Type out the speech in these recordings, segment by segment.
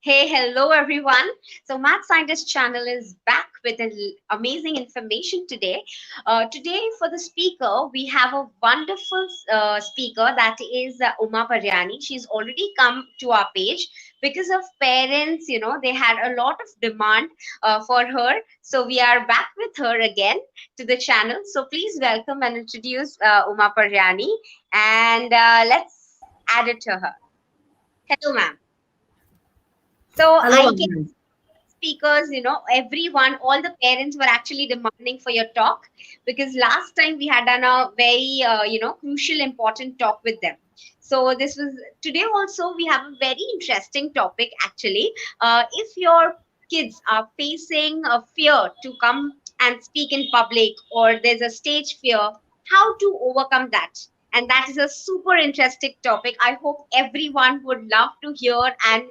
Hey, hello everyone. So, Math Scientist channel is back with amazing information today. Today, for the speaker, we have a wonderful speaker that is Uma Paryani. She's already come to our page because of parents. They had a lot of demand for her. So, we are back with her again to the channel. So, please welcome and introduce Uma Paryani, and let's add it to her. Hello, ma'am. So Hello, I Anand. speakers, everyone, all the parents were actually demanding for your talk because last time we had done a very, crucial, important talk with them. So this was today also we have a very interesting topic actually. If your kids are facing a fear to come and speak in public or there's a stage fear, how to overcome that? And that is a super interesting topic. I hope everyone would love to hear and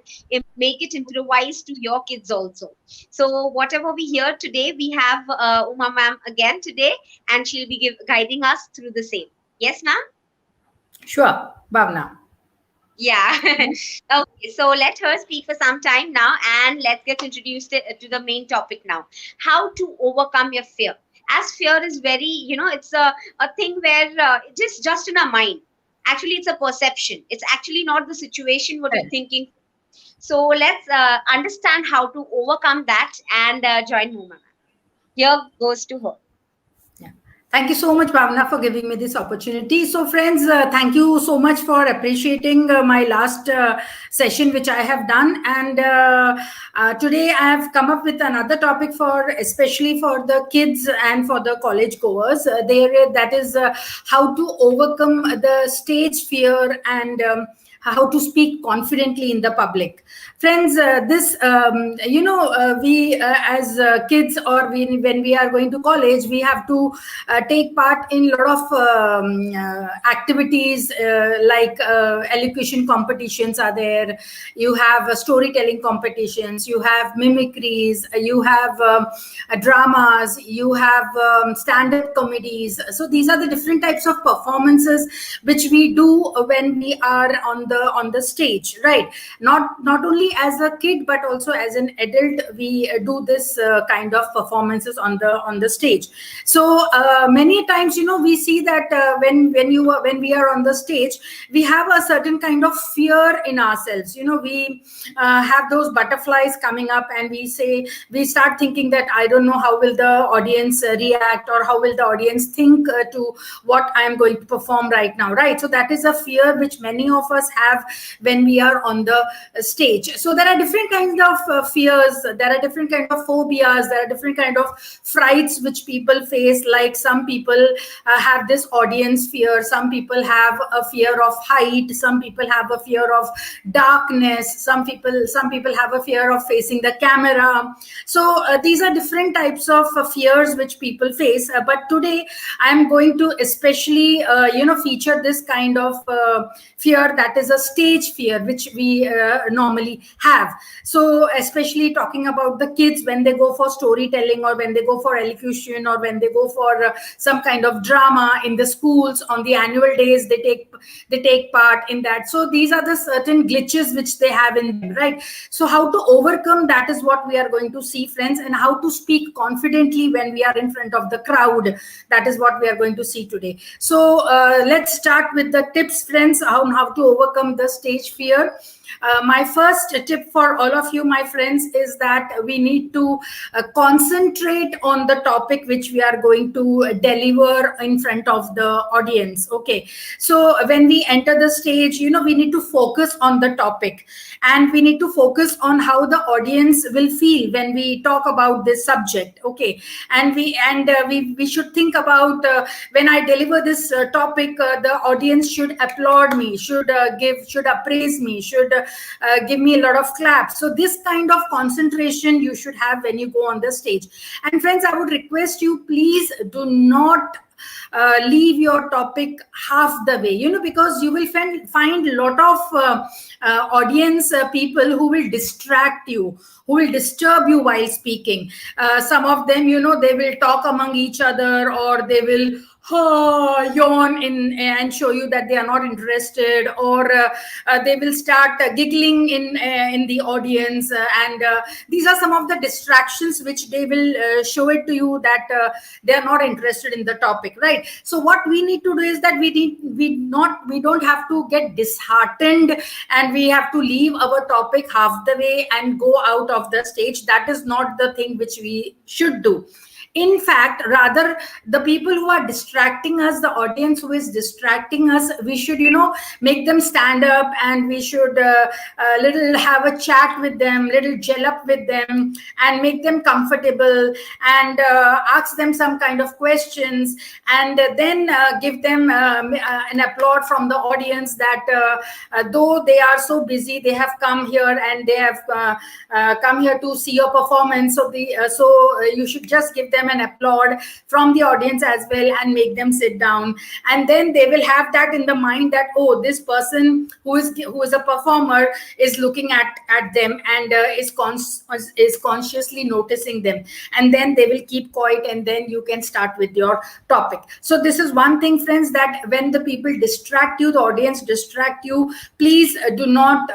make it improvise to your kids also. So whatever we hear today, we have Uma ma'am again today, and she'll be guiding us through the same. Yes, ma'am. Sure, Bhavna. Yeah. Okay. So let her speak for some time now, and let's get introduced to the main topic now. How to overcome your fear. As fear is very, it's a thing where it is just in our mind. Actually, it's a perception. It's actually not the situation what you're Correct. thinking. So let's understand how to overcome that and join Muma. Here goes to her. Yeah. Thank you so much, Bhavna, for giving me this opportunity. So, friends, thank you so much for appreciating my last session, which I have done. And today I have come up with another topic for, especially for the kids and for the college goers. That is how to overcome the stage fear and how to speak confidently in the public. Friends, this we as kids, or when we are going to college, we have to take part in a lot of activities, like elocution competitions are there. You have storytelling competitions, you have mimicries, you have dramas, you have stand-up comedies. So these are the different types of performances which we do when we are on the stage, right? Not only as a kid but also as an adult, we do this kind of performances on the stage. So many times, we see that when we are on the stage, we have a certain kind of fear in ourselves. We have those butterflies coming up, and we start thinking that I don't know how will the audience react, or how will the audience think to what I am going to perform right now, right? So that is a fear which many of us have when we are on the stage. So there are different kinds of fears, there are different kind of phobias, there are different kind of frights which people face. Like some people have this audience fear, some people have a fear of height, some people have a fear of darkness, some people have a fear of facing the camera. So these are different types of fears which people face. But today I am going to especially feature this kind of fear, that is a stage fear, which we normally have. So especially talking about the kids, when they go for storytelling, or when they go for elocution, or when they go for some kind of drama in the schools on the annual days, they take part in that. So these are the certain glitches which they have in them, right? So how to overcome that is what we are going to see, friends, and how to speak confidently when we are in front of the crowd. That is what we are going to see today. So let's start with the tips, friends, how to overcome the stage fear. My first tip for all of you, my friends, is that we need to concentrate on the topic which we are going to deliver in front of the audience. Okay, so when we enter the stage, we need to focus on the topic, and we need to focus on how the audience will feel when we talk about this subject. Okay, and we should think about when I deliver this topic, the audience should applaud me, should appraise me, should give me a lot of claps. So this kind of concentration you should have when you go on the stage. And friends, I would request you, please do not leave your topic half the way, because you will find a lot of audience people who will distract you, who will disturb you while speaking. Some of them, they will talk among each other, or they will yawn in and show you that they are not interested, or they will start giggling in the audience, and these are some of the distractions which they will show it to you that they are not interested in the topic, right? So what we need to do is that we don't have to get disheartened and we have to leave our topic half the way and go out of the stage. That is not the thing which we should do. In fact, rather, the people who are distracting us, the audience who is distracting us, we should, make them stand up, and we should little have a chat with them, little gel up with them, and make them comfortable, and ask them some kind of questions, and then give them an applaud from the audience that though they are so busy, they have come here and they have come here to see your performance. So you should just give them an applaud from the audience as well, and make them sit down, and then they will have that in the mind that, oh, this person who is a performer is looking at them, and is consciously noticing them, and then they will keep quiet, and then you can start with your topic. So this is one thing, friends, that when the people distract you, the audience distract you, please do not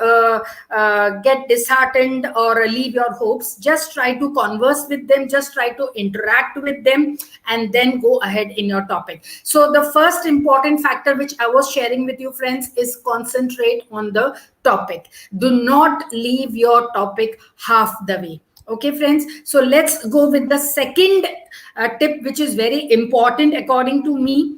get disheartened or leave your hopes. Just try to converse with them, just try to interact with them, and then go ahead in your topic. So the first important factor which I was sharing with you, friends, is concentrate on the topic. Do not leave your topic half the way. Okay, friends. So let's go with the second tip, which is very important according to me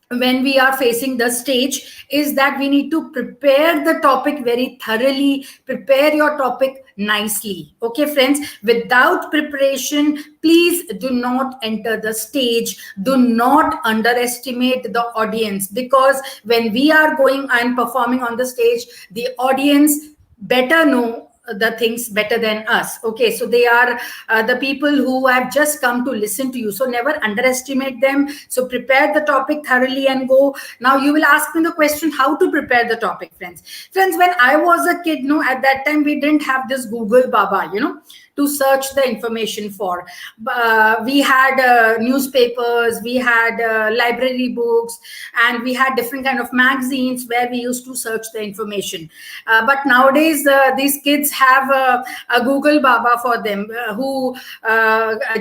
when we are facing the stage, is that we need to prepare the topic very thoroughly. Prepare your topic nicely. Okay, friends, without preparation, please do not enter the stage. Do not underestimate the audience, because when we are going and performing on the stage, the audience better know the things better than us. Okay, so they are the people who have just come to listen to you. So never underestimate them. So prepare the topic thoroughly and go. Now you will ask me the question, how to prepare the topic, friends. Friends, when I was a kid, at that time we didn't have this Google Baba, to search the information for. We had newspapers, we had library books, and we had different kind of magazines where we used to search the information. But nowadays, these kids have a Google Baba for them, who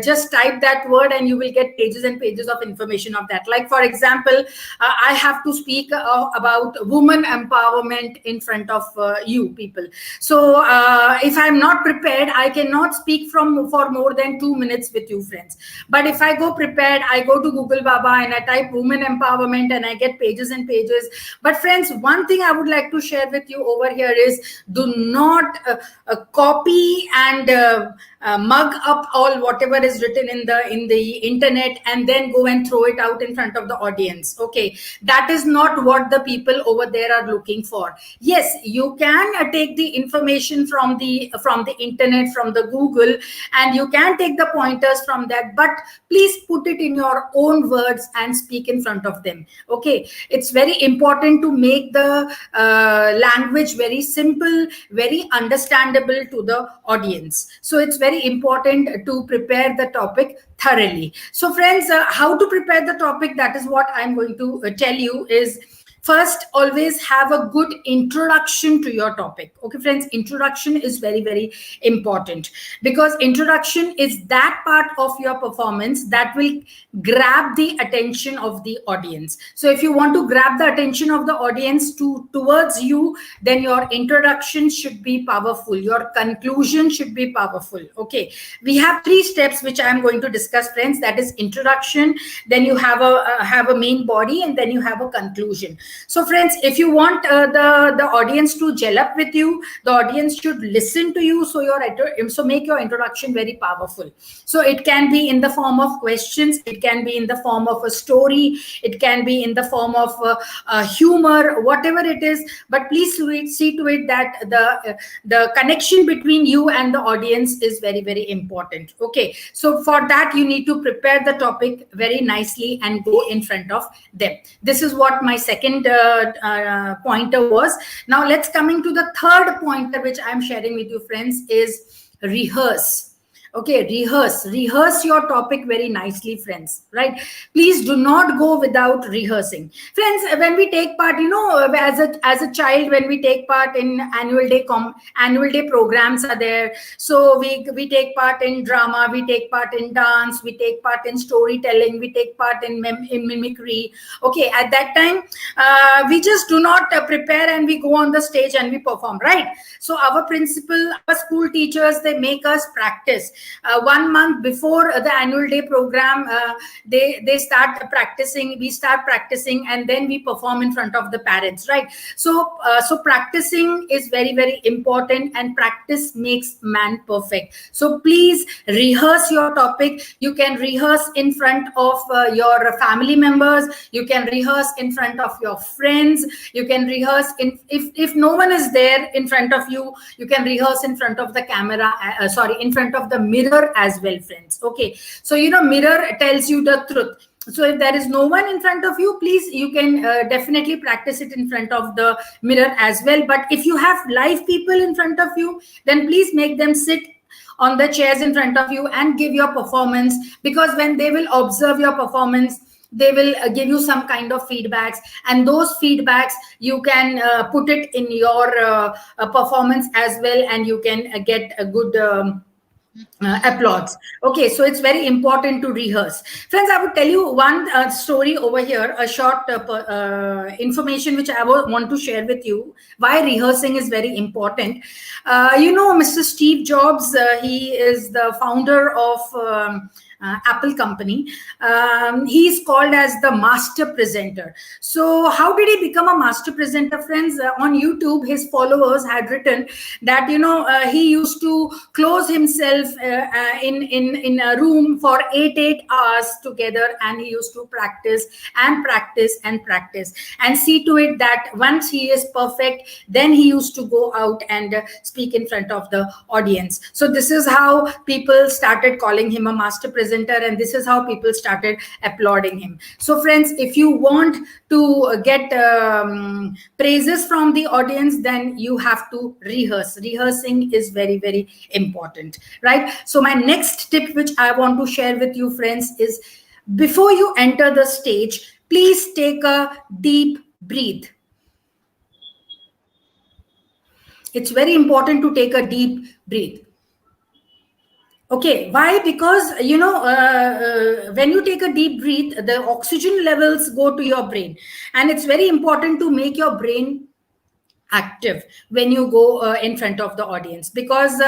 just type that word and you will get pages and pages of information of that. Like, for example, I have to speak about women empowerment in front of you people. So if I'm not prepared, I cannot speak for more than 2 minutes with you, friends. But if I go prepared, I go to Google Baba and I type women empowerment and I get pages and pages. But friends, one thing I would like to share with you over here is, do not copy and mug up all whatever is written in the internet and then go and throw it out in front of the audience. Okay, that is not what the people over there are looking for. Yes, you can take the information from the internet, from the Google, and you can take the pointers from that, but please put it in your own words and speak in front of them. Okay, it's very important to make the language very simple, very understandable to the audience. So it's very important to prepare the topic thoroughly. So friends, how to prepare the topic, that is what I'm going to tell you is, first, always have a good introduction to your topic. Okay, friends, introduction is very, very important, because introduction is that part of your performance that will grab the attention of the audience. So if you want to grab the attention of the audience towards you, then your introduction should be powerful. Your conclusion should be powerful. Okay, we have 3 steps which I'm going to discuss, friends. That is introduction, then you have a main body, and then you have a conclusion. So friends, if you want the audience to gel up with you, the audience should listen to you. So make your introduction very powerful. So it can be in the form of questions, it can be in the form of a story, it can be in the form of humor, whatever it is. But please see to it that the connection between you and the audience is very, very important. Okay, so for that you need to prepare the topic very nicely and go in front of them. This is what my second pointer was. Now let's coming to the third pointer which I'm sharing with you, friends, is rehearse. Okay, rehearse your topic very nicely, friends, right? Please do not go without rehearsing. Friends, when we take part, as a child, when we take part in annual day programs are there. So we take part in drama, we take part in dance, we take part in storytelling, we take part in mimicry. Okay, at that time, we just do not prepare and we go on the stage and we perform, right? So our principal, our school teachers, they make us practice. 1 month before the annual day program, they start practicing, we start practicing, and then we perform in front of the parents, right? So practicing is very, very important, and practice makes man perfect. So please rehearse your topic. You can rehearse in front of your family members, you can rehearse in front of your friends, you can rehearse if no one is there in front of you, you can rehearse in front of the camera, in front of the mirror as well, friends. Okay, so mirror tells you the truth. So if there is no one in front of you, please, you can definitely practice it in front of the mirror as well. But if you have live people in front of you, then please make them sit on the chairs in front of you and give your performance, because when they will observe your performance, they will give you some kind of feedbacks, and those feedbacks you can put it in your performance as well, and you can get a good applause. Okay, so it's very important to rehearse. Friends, I would tell you one story over here, a short information which I want to share with you, why rehearsing is very important. Mr. Steve Jobs, he is the founder of Apple company. He is called as the master presenter. So how did he become a master presenter, friends? On YouTube, his followers had written that he used to close himself in a room for 8 hours together, and he used to practice and practice and practice, and see to it that once he is perfect, then he used to go out and speak in front of the audience. So this is how people started calling him a master presenter, and this is how people started applauding him. So friends, if you want to get praises from the audience, then you have to rehearse. Rehearsing is very, very important, right? So my next tip which I want to share with you, friends, is before you enter the stage, please take a deep breath. It's very important to take a deep breath. Okay, why? Because when you take a deep breath, the oxygen levels go to your brain, and it's very important to make your brain active when you go in front of the audience, because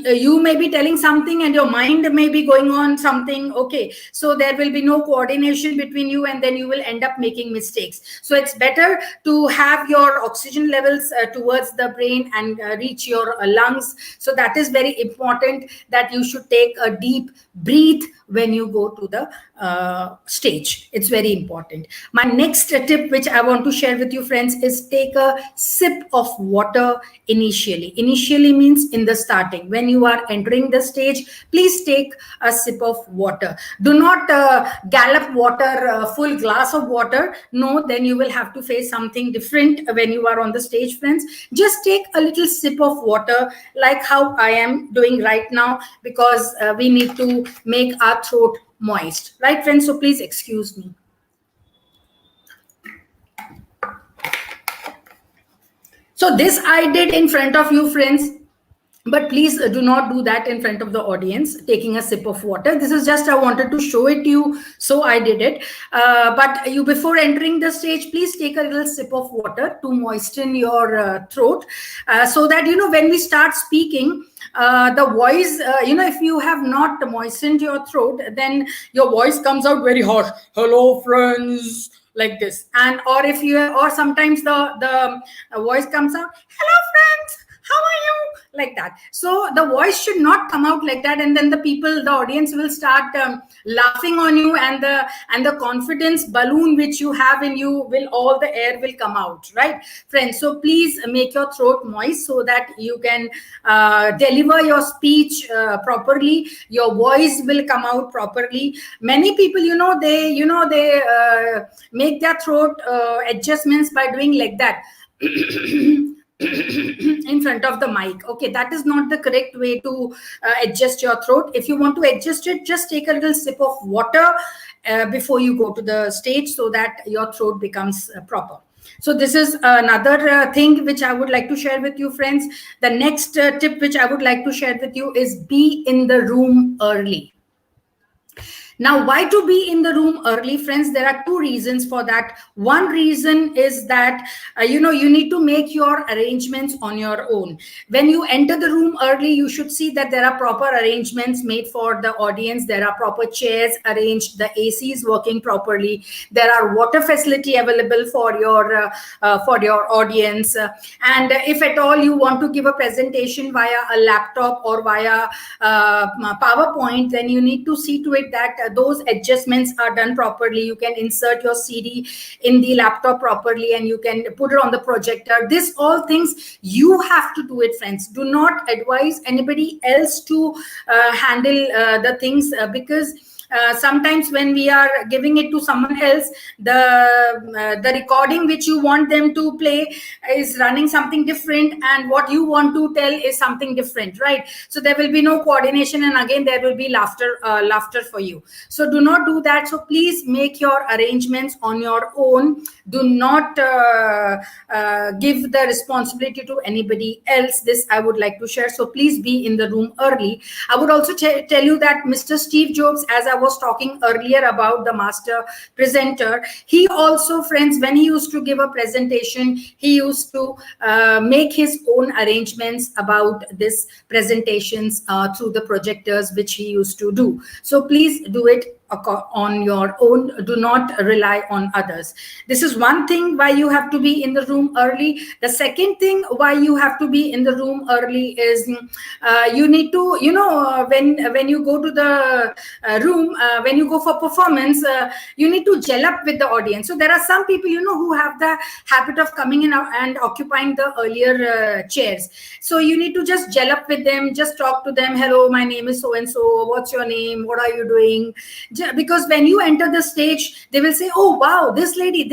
you may be telling something and your mind may be going on something. Okay, so there will be no coordination between you, and then you will end up making mistakes. So it's better to have your oxygen levels towards the brain and reach your lungs. So that is very important, that you should take a deep breath when you go to the stage. It's very important. My next tip which I want to share with you, friends, is take a sip of water initially. Initially means in the starting. When you are entering the stage, please take a sip of water. Do not gallop water, full glass of water. No, then you will have to face something different when you are on the stage, friends. Just take a little sip of water, like how I am doing right now, because we need to make our throat moist, right, friends? So please excuse me. So this I did in front of you, friends, but please do not do that in front of the audience, taking a sip of water. This is just, I wanted to show it to you, so I did it. But you, before entering the stage, please take a little sip of water to moisten your throat, so that when we start speaking, the voice, if you have not moistened your throat, then your voice comes out very harsh. Hello, friends, like this. And or if you, or sometimes the voice comes out, hello, friends, how are you, like that. So the voice should not come out like that, and then the audience will start laughing on you, and the confidence balloon which you have in you will, all the air will come out, right, friends? So please make your throat moist so that you can deliver your speech properly. Your voice will come out properly. Many people, they make their throat adjustments by doing like that. in front of the mic. Okay, that is not the correct way to adjust your throat. If you want to adjust it, just take a little sip of water before you go to the stage, so that your throat becomes proper. So this is another thing which I would like to share with you, friends. The next tip which I would like to share with you is be in the room early. Now, why to be in the room early, friends? There are two reasons for that. One reason is that, you need to make your arrangements on your own. When you enter the room early, you should see that there are proper arrangements made for the audience. There are proper chairs arranged. The AC is working properly. There are water facility available for your audience. And if at all you want to give a presentation via a laptop or via PowerPoint, then you need to see to it that those adjustments are done properly. You can insert your CD in the laptop properly, and you can put it on the projector. This all things you have to do it, friends. Do not advise anybody else to handle the things, because sometimes when we are giving it to someone else, the recording which you want them to play is running something different, and what you want to tell is something different, right? So there will be no coordination, and again there will be laughter for you. So do not do that. So please make your arrangements on your own. Do not give the responsibility to anybody else. This I would like to share. So please be in the room early. I would also tell you that Mr. Steve Jobs, as I was talking earlier about the master presenter, he also, friends, when he used to give a presentation, he used to make his own arrangements about this presentations through the projectors which he used to do. So please do it on your own. Do not rely on others. This is one thing why you have to be in the room early. The second thing why you have to be in the room early is you need to, when you go to the room, when you go for performance, you need to gel up with the audience. So there are some people, who have the habit of coming in and occupying the earlier chairs. So you need to just gel up with them, just talk to them. Hello, my name is so and so. What's your name? What are you doing? Because when you enter the stage, they will say, oh wow, this lady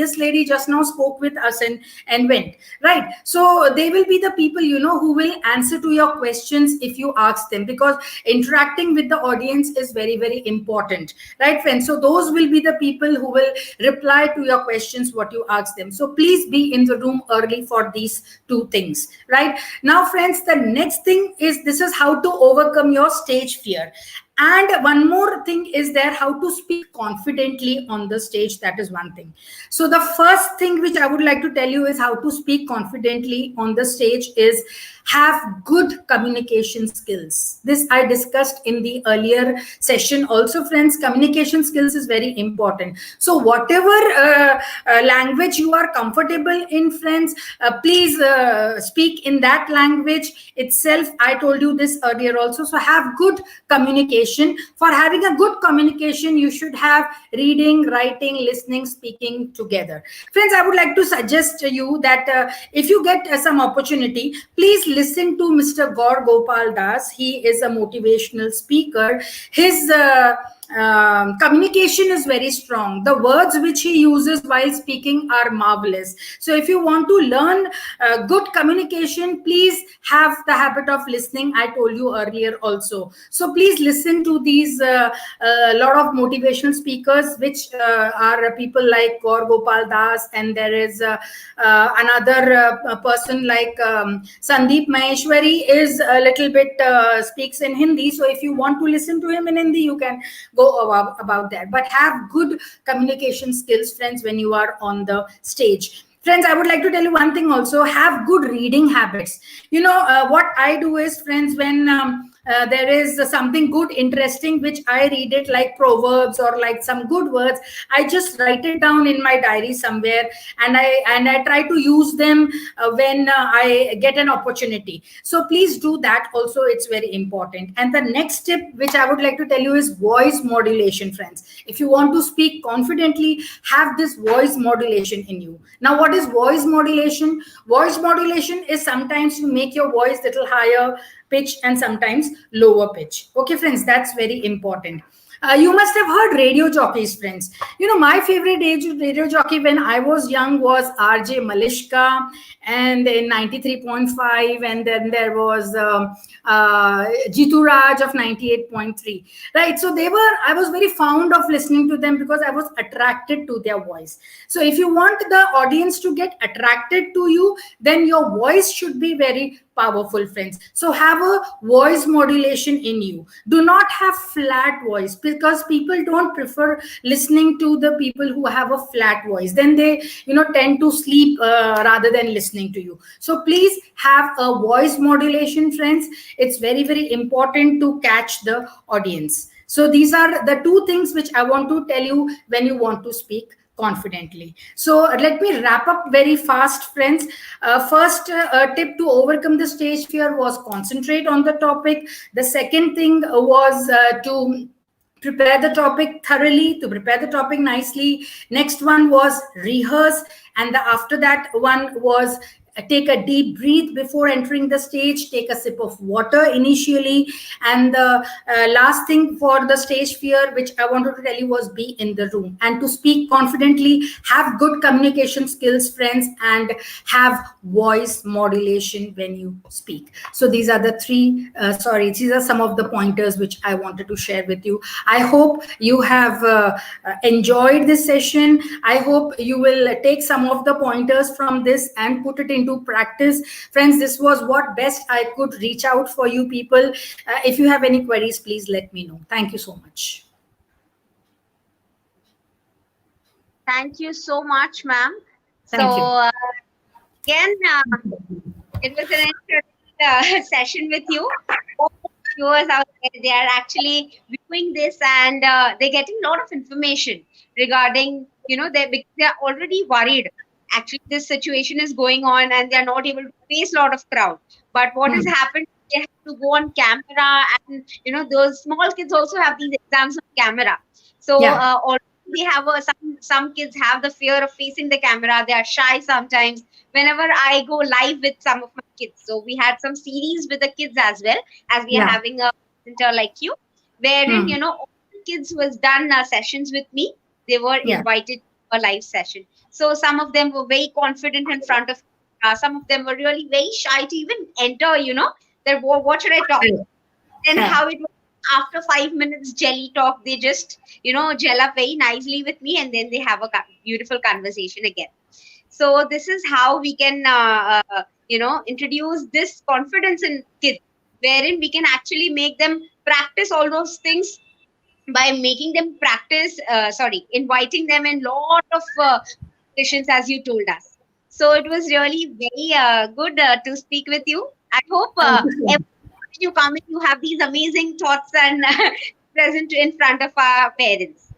just now spoke with us and went, right? So they will be the people, who will answer to your questions if you ask them, because interacting with the audience is very, very important, right, friends? So those will be the people who will reply to your questions, what you ask them. So please be in the room early for these two things, right? Now, friends, the next thing is, this is how to overcome your stage fear. And one more thing is there, how to speak confidently on the stage. That is one thing. So the first thing which I would like to tell you is how to speak confidently on the stage is have good communication skills. This I discussed in the earlier session also, friends. Communication skills is very important. So whatever language you are comfortable in, friends, please speak in that language itself. I told you this earlier also. So have good communication. For having a good communication, you should have reading, writing, listening, speaking together. Friends, I would like to suggest to you that if you get some opportunity, please listen to Mr. Gaur Gopal Das. He is a motivational speaker. His communication is very strong. The words which he uses while speaking are marvelous. So if you want to learn good communication, please have the habit of listening. I told you earlier also. So please listen to these lot of motivational speakers, which are people like Gaur Gopal Das, and there is another person like Sandeep Maheshwari is a little bit speaks in Hindi. So if you want to listen to him in Hindi, you can go about that. But have good communication skills, friends, when you are on the stage. Friends, I would like to tell you one thing also. Have good reading habits. What I do is, friends, when there is something good, interesting, which I read it, like Proverbs or like some good words, I just write it down in my diary somewhere, and I try to use them when I get an opportunity. So please do that also. It's very important. And the next tip which I would like to tell you is voice modulation, friends. If you want to speak confidently, have this voice modulation in you. Now, what is voice modulation? Voice modulation is sometimes you make your voice little higher pitch and sometimes lower pitch. Okay, friends, that's very important. You must have heard radio jockeys, friends. My favorite radio jockey when I was young was RJ Malishka, and in 93.5, and then there was Jitu Raj of 98.3. Right. So I was very fond of listening to them because I was attracted to their voice. So if you want the audience to get attracted to you, then your voice should be very powerful, friends. So have a voice modulation in you. Do not have flat voice, because people don't prefer listening to the people who have a flat voice. Then they tend to sleep rather than listening to you. So please have a voice modulation, friends. It's very, very important to catch the audience. So these are the two things which I want to tell you when you want to speak confidently. So let me wrap up very fast, friends. First tip to overcome the stage fear was concentrate on the topic. The second thing was to prepare the topic thoroughly, to prepare the topic nicely. Next one was rehearse, and after that one was take a deep breath before entering the stage, take a sip of water initially. And the last thing for the stage fear which I wanted to tell you was be in the room. And to speak confidently, have good communication skills, friends, and have voice modulation when you speak. So these are the these are some of the pointers which I wanted to share with you. I hope you have enjoyed this session. I hope you will take some of the pointers from this and put it into practice. Friends, this was what best I could reach out for you people. If you have any queries, please let me know. Thank you so much. Thank you so much, ma'am. Thank you. Again, it was an interesting session with you. All the viewers out there, they are actually viewing this, and they're getting a lot of information regarding, because they're already worried. Actually, this situation is going on and they're not able to face a lot of crowd. But what has happened, they have to go on camera, and those small kids also have these exams on camera. So already they have some kids have the fear of facing the camera. They are shy sometimes. Whenever I go live with some of my kids, so we had some series with the kids as well, as we are having a center like you, wherein all the kids was done sessions with me. They were invited to a live session. So some of them were very confident in front of some of them were really very shy to even enter, their what should I talk? Then how it was after 5 minutes jelly talk, they just, gel up very nicely with me, and then they have a beautiful conversation again. So this is how we can, introduce this confidence in kids, wherein we can actually make them practice all those things by making them practice, inviting them in lot of sessions, as you told us. So it was really very good to speak with you. I hope every time you come in, you have these amazing thoughts and present in front of our parents.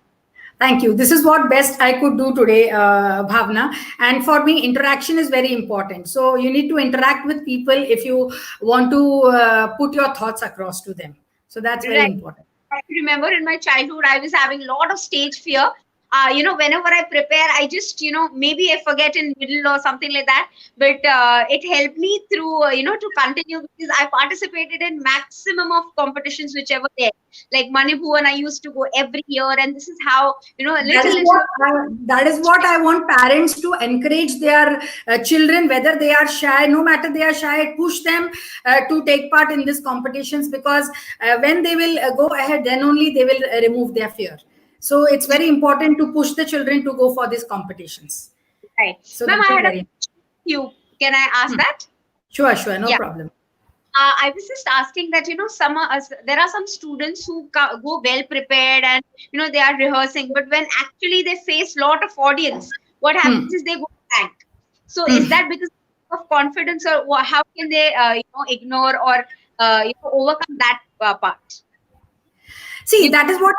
Thank you. This is what best I could do today, Bhavna. And for me, interaction is very important. So you need to interact with people if you want to put your thoughts across to them. So that's very important. I remember in my childhood, I was having a lot of stage fear. Whenever I prepare, I just, maybe I forget in middle or something like that. But it helped me through, to continue, because I participated in maximum of competitions, whichever they like Manipur, I used to go every year. And this is how, that is what I want parents to encourage their children, whether they are shy, no matter they are shy, push them to take part in these competitions, because when they will go ahead, then only they will remove their fear. So it's very important to push the children to go for these competitions. Right. So ma'am, I had a question for you. Can I ask that? Sure, no problem. I was just asking that, there are some students who go well prepared and, they are rehearsing, but when actually they face a lot of audience, what happens is they go blank. So is that because of confidence, or how can they, ignore or, overcome that part? See, that is what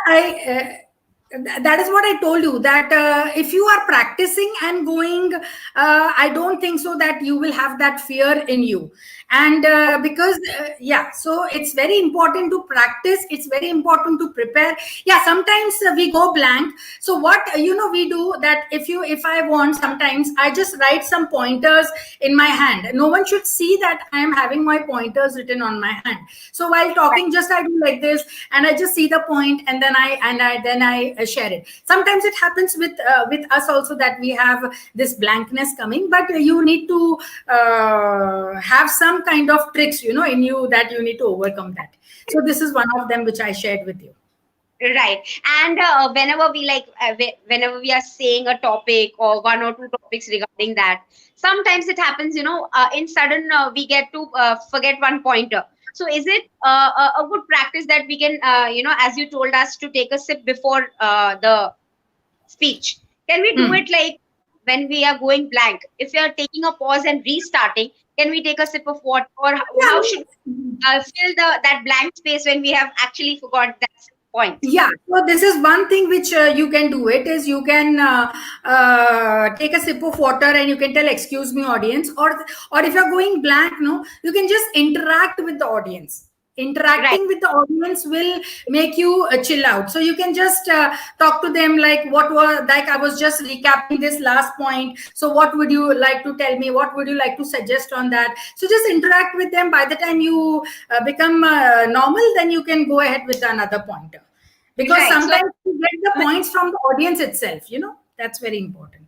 That is what I told you, that if you are practicing and going, I don't think so that you will have that fear in you. And because yeah, so it's very important to practice, it's very important to prepare. Yeah, sometimes we go blank. So what we do that, if I want, sometimes I just write some pointers in my hand. No one should see that I am having my pointers written on my hand. So while talking, just I do like this, and I just see the point, and then I share it. Sometimes it happens with us also, that we have this blankness coming, but you need to have some kind of tricks in you, that you need to overcome that. So this is one of them which I shared with you. Right. And whenever we are saying a topic or one or two topics regarding that, sometimes it happens, in sudden we get to forget one pointer. So is it a good practice that we can, as you told us, to take a sip before the speech? Can we do it like when we are going blank? If we are taking a pause and restarting, can we take a sip of water, or how should we fill that blank space when we have actually forgot that point? Yeah, so this is one thing which you can do. It is, you can take a sip of water and you can tell, excuse me, audience, or if you're going blank, no, you can just interact with the audience. Interacting with the audience will make you chill out. So you can just talk to them, like, I was just recapping this last point, so what would you like to tell me, what would you like to suggest on that? So just interact with them. By the time you become normal, then you can go ahead with another pointer, because sometimes you get the points from the audience itself. That's very important.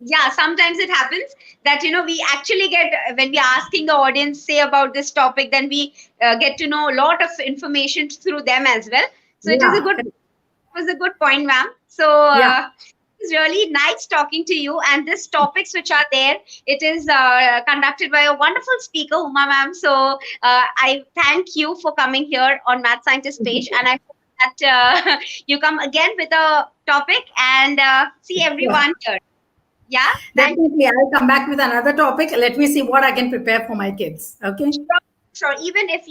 Yeah, sometimes it happens that we actually get, when we are asking the audience say about this topic, then we get to know a lot of information through them as well. So it was a good point, ma'am. So it's really nice talking to you. And these topics which are there, it is conducted by a wonderful speaker, Uma ma'am. So I thank you for coming here on Math Scientist page, and I hope that you come again with a topic and see everyone here. Yeah, definitely. I'll come back with another topic. Let me see what I can prepare for my kids. Okay. Sure. Even if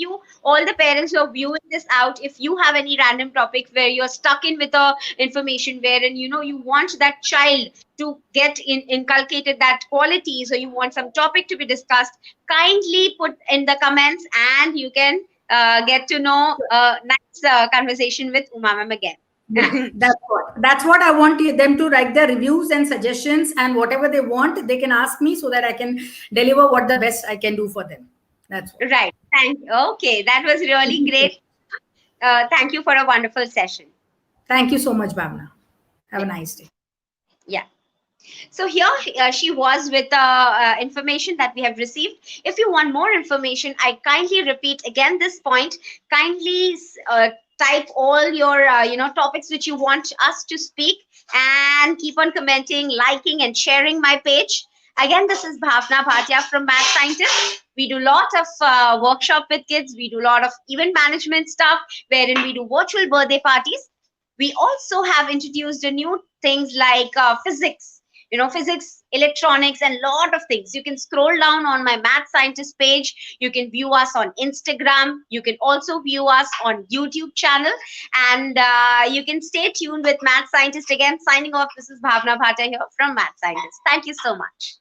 all the parents who are viewing this out, if you have any random topic where you're stuck in with the information, wherein you want that child to get inculcated that qualities, or you want some topic to be discussed, kindly put in the comments, and you can get to know a nice conversation with Uma ma'am again. Yeah, that's what I want them to write their reviews and suggestions, and whatever they want, they can ask me, so that I can deliver what the best I can do for them. That's what. Right. Thank you. Okay, that was really great. Thank you for a wonderful session. Thank you so much, Bhavna. Have a nice day. Yeah. So here she was with the information that we have received. If you want more information, I kindly repeat again this point. Kindly type all your topics which you want us to speak, and keep on commenting, liking, and sharing my page. Again, this is Bhavna Bhatia from Math Scientist. We do a lot of workshop with kids. We do a lot of event management stuff, wherein we do virtual birthday parties. We also have introduced new things like physics, physics, electronics, and lot of things. You can scroll down on my Math Scientist page. You can view us on Instagram. You can also view us on YouTube channel. And you can stay tuned with Math Scientist. Again, signing off, this is Bhavna Bhatia here from Math Scientist. Thank you so much.